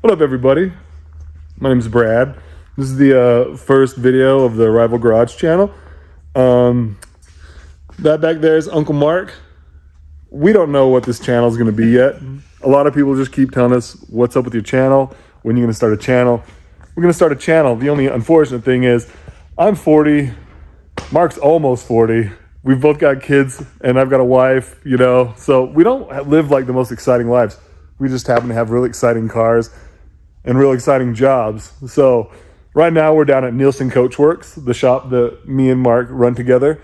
What up, everybody? My name's Brad. This is the first video of the Rival Garage channel. That back there is Uncle Mark. We don't know what this channel is going to be yet. A lot of people just keep telling us, what's up with your channel? When are you going to start a channel? We're going to start a channel. The only unfortunate thing is I'm 40. Mark's almost 40. We've both got kids and I've got a wife, you know, so we don't live like the most exciting lives. We just happen to have really exciting cars and real exciting jobs. So right now we're down at Nielsen Coachworks, the shop that me and Mark run together.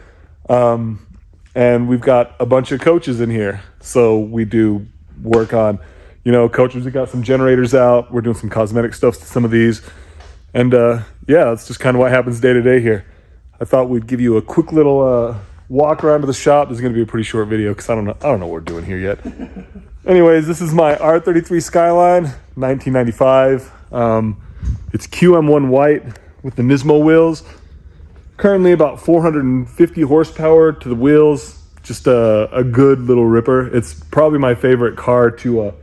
And we've got a bunch of coaches in here. So we do work on, you know, coaches. We got some generators out. We're doing some cosmetic stuff to some of these. And yeah, that's just kind of what happens day to day here. I thought we'd give you a quick little walk around to the shop. This is going to be a pretty short video because I don't know what we're doing here yet. Anyways, this is my R33 Skyline, 1995. It's QM1 white with the Nismo wheels. Currently about 450 horsepower to the wheels. Just a good little ripper. It's probably my favorite car to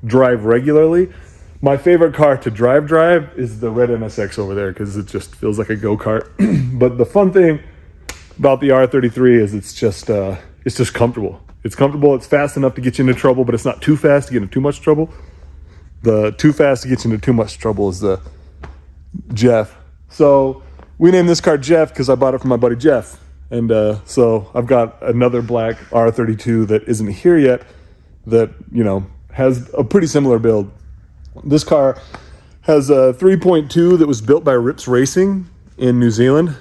drive regularly. My favorite car to drive is the red NSX over there because it just feels like a go-kart. But the fun thing about the R33 is it's just comfortable. It's comfortable. It's fast enough to get you into trouble, but it's not too fast to get into too much trouble. The too fast to get you into too much trouble is the Jeff. So we named this car Jeff because I bought it from my buddy Jeff. And so I've got another black R32 that isn't here yet that, you know, has a pretty similar build. This car has a 3.2 that was built by Rips Racing in New Zealand.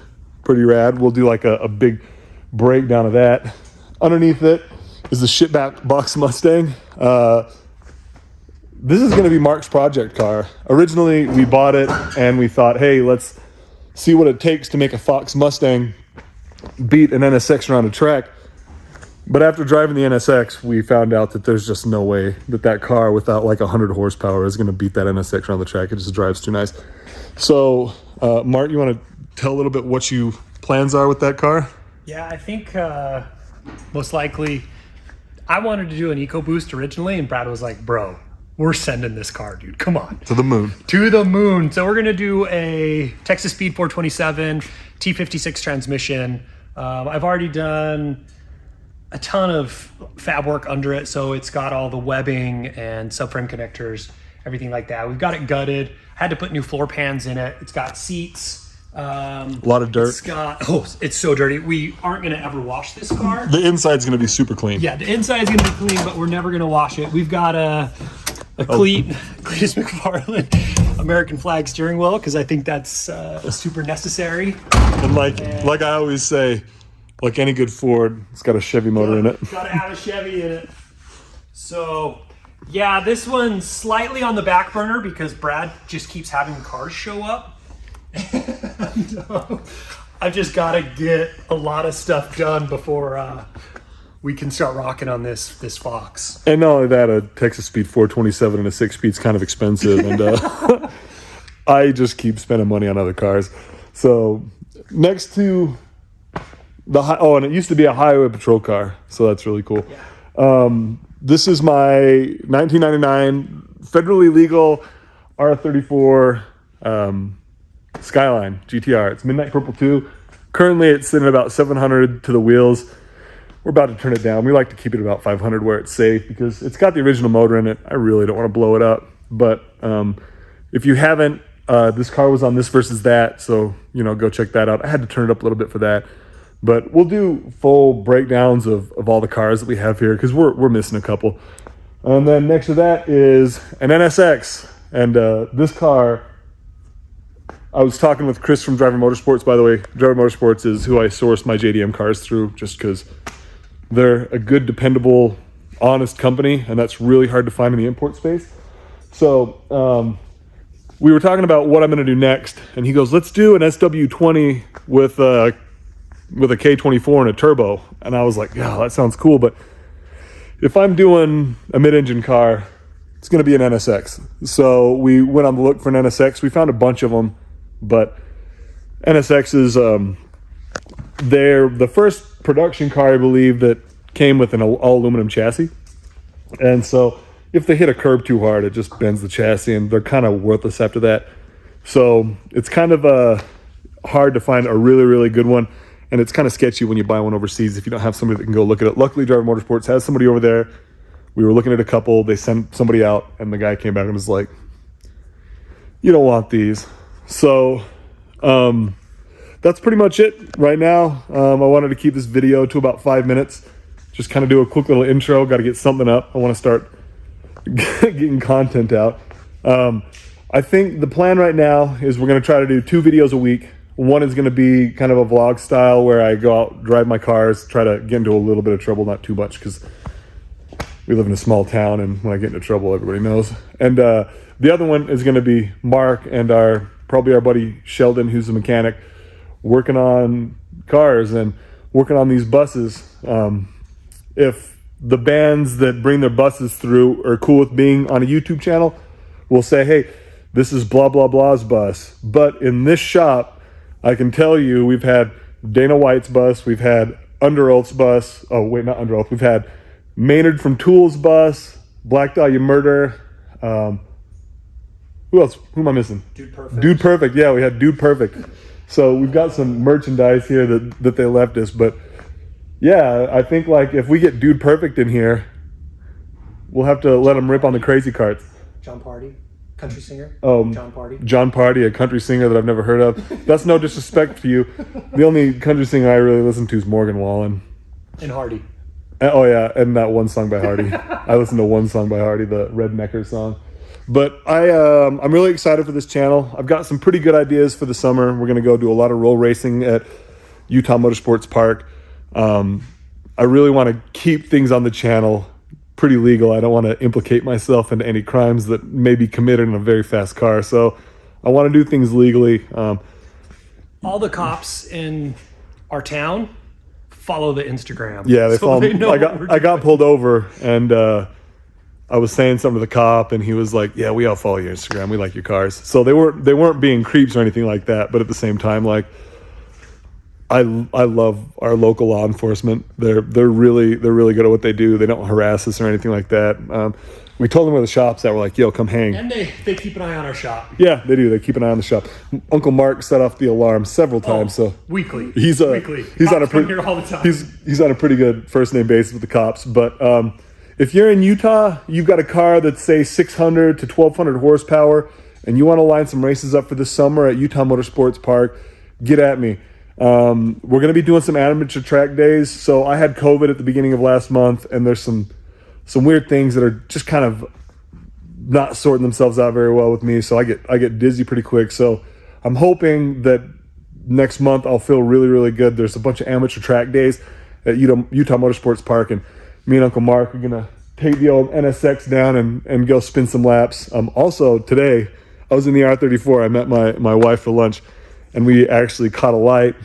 Pretty rad. We'll do like a big breakdown of that. Underneath it is the shitback box Mustang. This is going to be Mark's project car. Originally, we bought it and we thought, hey, let's see what it takes to make a Fox Mustang beat an NSX around a track. But after driving the NSX, we found out that there's just no way that car without like 100 horsepower is going to beat that NSX around the track. It just drives too nice. So, Mark, you want to tell a little bit what your plans are with that car? Yeah, I think most likely I wanted to do an EcoBoost originally, and Brad was like, bro, we're sending this car, dude. Come on. To the moon. To the moon. So we're going to do a Texas Speed 427 T56 transmission. I've already done a ton of fab work under it, so it's got all the webbing and subframe connectors, everything like that. We've got it gutted. Had to put new floor pans in it. It's got seats. A lot of dirt. It's so dirty. We aren't going to ever wash this car. The inside's going to be super clean. Yeah, the inside's going to be clean, but we're never going to wash it. We've got Cletus McFarland American flag steering wheel because I think that's super necessary. And like I always say, like any good Ford, it's got a Chevy motor in it. Got to have a Chevy in it. So, yeah, this one's slightly on the back burner because Brad just keeps having cars show up. And, I've just got to get a lot of stuff done before we can start rocking on this Fox. And not only that, a Texas Speed 427 and a 6-speed is kind of expensive. And I just keep spending money on other cars. So next to and it used to be a highway patrol car, so that's really cool. Yeah. This is my 1999 federally legal R34 Skyline GTR. It's Midnight Purple 2. Currently, it's sitting at about 700 to the wheels. We're about to turn it down. We like to keep it about 500 where it's safe because it's got the original motor in it. I really don't want to blow it up. But if you haven't, this car was on This Versus That, so, you know, go check that out. I had to turn it up a little bit for that. But we'll do full breakdowns of all the cars that we have here because we're missing a couple. And then next to that is an NSX. And this car, I was talking with Chris from Driver Motorsports, by the way. Driver Motorsports is who I source my JDM cars through just because they're a good, dependable, honest company, and that's really hard to find in the import space. So we were talking about what I'm going to do next, and he goes, let's do an SW20 with a K24 and a turbo. And I was like, yeah, that sounds cool, but if I'm doing a mid-engine car, it's going to be an NSX. So we went on the look for an NSX. We found a bunch of them, but NSXs, they're the first production car, I believe, that came with an all aluminum chassis. And so if they hit a curb too hard, it just bends the chassis, and they're kind of worthless after that. So it's kind of hard to find a really, really good one. And it's kind of sketchy when you buy one overseas if you don't have somebody that can go look at it. Luckily, Driver Motorsports has somebody over there. We were looking at a couple. They sent somebody out, and the guy came back and was like, you don't want these. So that's pretty much it right now. I wanted to keep this video to about 5 minutes. Just kind of do a quick little intro. Got to get something up. I want to start getting content out. I think the plan right now is we're going to try to do 2 videos a week. One is going to be kind of a vlog style where I go out, drive my cars, try to get into a little bit of trouble, not too much because we live in a small town, and when I get into trouble, everybody knows. And the other one is going to be Mark and probably our buddy Sheldon, who's a mechanic, working on cars and working on these buses. If the bands that bring their buses through are cool with being on a YouTube channel, we'll say, hey, this is blah, blah, blah's bus. But in this shop, I can tell you we've had Dana White's bus, we've had Underoath's bus. Oh, wait, not Underoath. We've had Maynard from Tool's bus, Black Dahlia Murder. Who else? Who am I missing? Dude Perfect. Dude Perfect. Yeah, we had Dude Perfect. So we've got some merchandise here that they left us. But yeah, I think like if we get Dude Perfect in here, we'll have to let him rip on the crazy carts. John Party, country singer. John Party, a country singer that I've never heard of. That's no disrespect to you. The only country singer I really listen to is Morgan Wallen. And Hardy. Oh yeah, and that one song by Hardy. I listened to one song by Hardy, the Rednecker song. But I'm really excited for this channel. I've got some pretty good ideas for the summer. We're gonna go do a lot of roll racing at Utah Motorsports Park. I really want to keep things on the channel pretty legal. I don't want to implicate myself into any crimes that may be committed in a very fast car. So I want to do things legally. All the cops in our town follow the Instagram. Yeah, they so follow they me. know I got pulled over, and I was saying something to the cop, and he was like, yeah, we all follow your Instagram. We like your cars. So they weren't being creeps or anything like that. But at the same time, like, I love our local law enforcement. They're really good at what they do. They don't harass us or anything like that. We told them where the shop's at. We're like, yo, come hang. And they keep an eye on our shop. Yeah, they do. They keep an eye on the shop. Uncle Mark set off the alarm several times. So weekly. He's Cops on a pretty here all the time. He's on a pretty good first name basis with the cops. But if you're in Utah, you've got a car that's say 600 to 1200 horsepower, and you want to line some races up for this summer at Utah Motorsports Park, get at me. We're going to be doing some amateur track days. So I had COVID at the beginning of last month, and there's some weird things that are just kind of not sorting themselves out very well with me. So I get dizzy pretty quick. So I'm hoping that next month I'll feel really, really good. There's a bunch of amateur track days at Utah Motorsports Park, and me and Uncle Mark are going to take the old NSX down and go spin some laps. Also today I was in the R34. I met my wife for lunch, and we actually caught a light,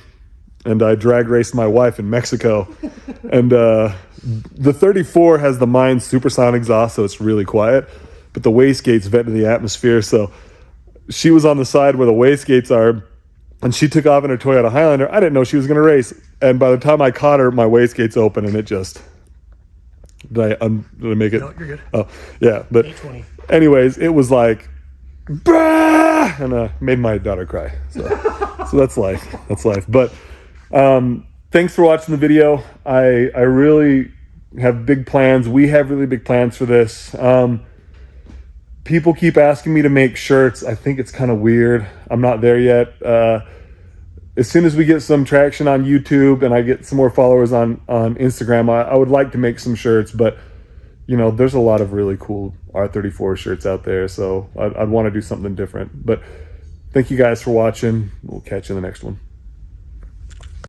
and I drag raced my wife in Mexico. And the 34 has the Mine supersonic exhaust, so it's really quiet, but the wastegates vent to the atmosphere. So she was on the side where the wastegates are, and she took off in her Toyota Highlander. I didn't know she was going to race. And by the time I caught her, my wastegates open, and it just... Did I make it? No, you're good. Oh, yeah. But 820. anyways, it was like... Bah! And made my daughter cry. So that's life. That's life. But thanks for watching the video. I really have big plans. We have really big plans for this. People keep asking me to make shirts. I think it's kind of weird. I'm not there yet. As soon as we get some traction on YouTube and I get some more followers on Instagram, I would like to make some shirts, but you know, there's a lot of really cool R34 shirts out there, so I'd want to do something different. But thank you guys for watching. We'll catch you in the next one.